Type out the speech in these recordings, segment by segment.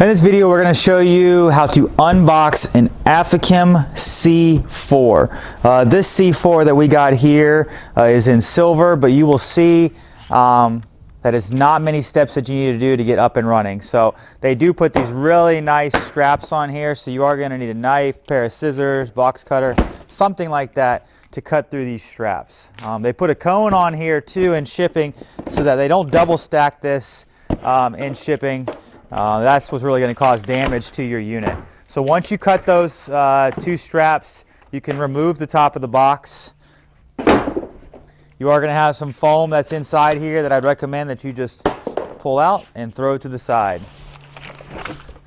In this video, we're going to show you how to unbox an Afikim C4. This C4 that we got here is in silver, but you will see that it's not many steps that you need to do to get up and running. So they do put these really nice straps on here, so you are going to need a knife, pair of scissors, box cutter, something like that to cut through these straps. They put a cone on here too in shipping so that they don't double stack this in shipping. That's what's really going to cause damage to your unit. So once you cut those two straps, you can remove the top of the box. You are going to have some foam that's inside here that I'd recommend that you just pull out and throw to the side.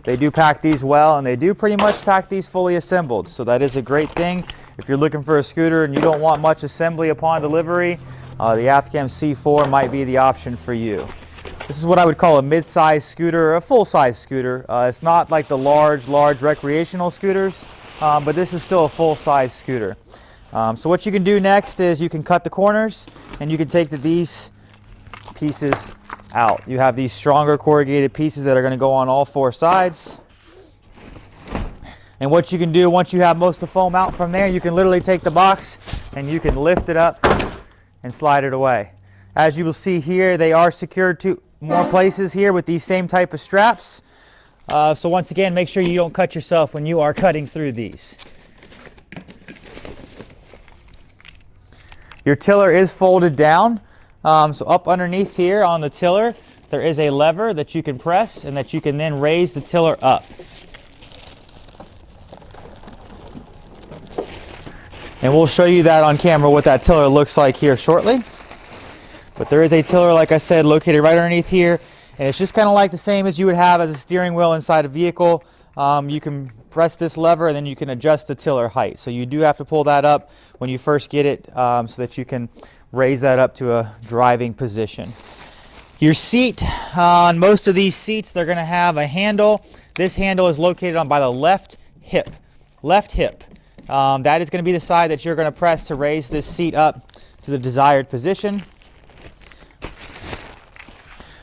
They do pack these well, and they do pretty much pack these fully assembled, so that is a great thing. If you're looking for a scooter and you don't want much assembly upon delivery, the Afiscooter C might be the option for you. This is what I would call a mid-size scooter, or a full-size scooter. It's not like the large recreational scooters, but this is still a full-size scooter. So what you can do next is you can cut the corners, and you can take these pieces out. You have these stronger corrugated pieces that are going to go on all four sides. And what you can do once you have most of the foam out from there, you can literally take the box and you can lift it up and slide it away. As you will see here, they are secured to more places here with these same type of straps. So once again, make sure you don't cut yourself when you are cutting through these. Your tiller is folded down. So up underneath here on the tiller, there is a lever that you can press and that you can then raise the tiller up. And we'll show you that on camera what that tiller looks like here shortly. But there is a tiller, like I said, located right underneath here, and it's just kind of like the same as you would have as a steering wheel inside a vehicle. You can press this lever and then you can adjust the tiller height. So you do have to pull that up when you first get it so that you can raise that up to a driving position. Your seat, on most of these seats, they're going to have a handle. This handle is located on by the left hip. Left hip. That is going to be the side that you're going to press to raise this seat up to the desired position.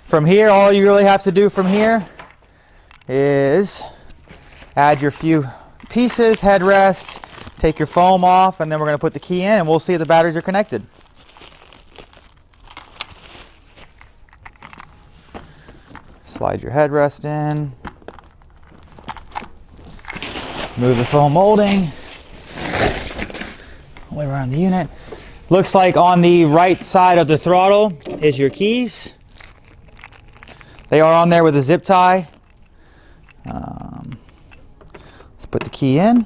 From here, all you really have to do from here is add your few pieces, headrest, take your foam off, and then we're going to put the key in and we'll see if the batteries are connected. Slide your headrest in. Move the foam molding. Way around the unit. Looks like on the right side of the throttle is your keys. They are on there with a zip tie. Let's put the key in.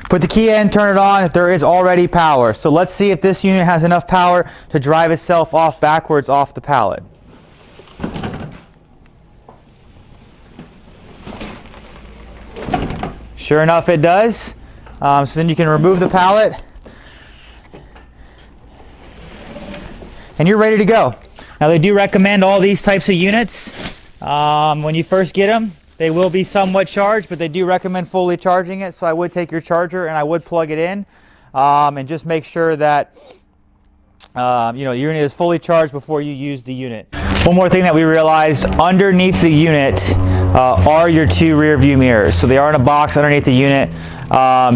Put the key in, turn it on if there is already power. So let's see if this unit has enough power to drive itself off backwards off the pallet. Sure enough, it does. So then you can remove the pallet. And you're ready to go. Now they do recommend all these types of units. When you first get them, they will be somewhat charged, but they do recommend fully charging it. So I would take your charger and I would plug it in and just make sure that your unit is fully charged before you use the unit. One more thing that we realized, underneath the unit are your two rear view mirrors. So they are in a box underneath the unit.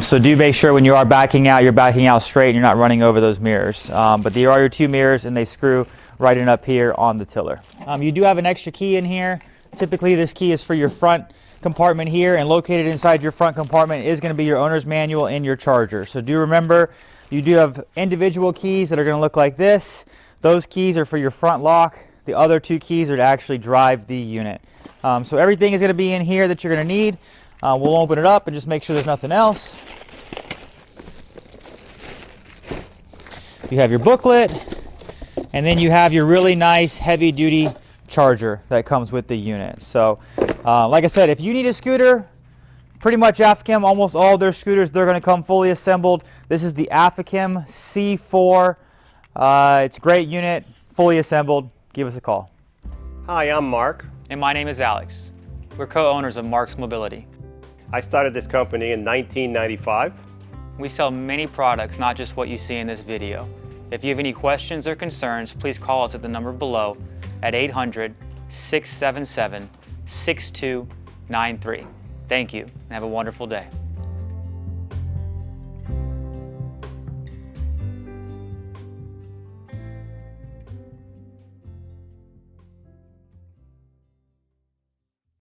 So do make sure when you are backing out, you're backing out straight and you're not running over those mirrors. But there are your two mirrors and they screw right in up here on the tiller. You do have an extra key in here. Typically this key is for your front compartment here, and located inside your front compartment is going to be your owner's manual and your charger. So do remember, you do have individual keys that are going to look like this. Those keys are for your front lock. The other two keys are to actually drive the unit. So everything is going to be in here that you're going to need. We'll open it up and just make sure there's nothing else. You have your booklet, and then you have your really nice heavy-duty charger that comes with the unit. So, like I said, if you need a scooter, pretty much Afikim, almost all their scooters, they're going to come fully assembled. This is the Afiscooter C4. It's a great unit, fully assembled. Give us a call. Hi, I'm Mark. And my name is Alex. We're co-owners of Marc's Mobility. I started this company in 1995. We sell many products, not just what you see in this video. If you have any questions or concerns, please call us at the number below at 800-677-6293. Thank you, and have a wonderful day.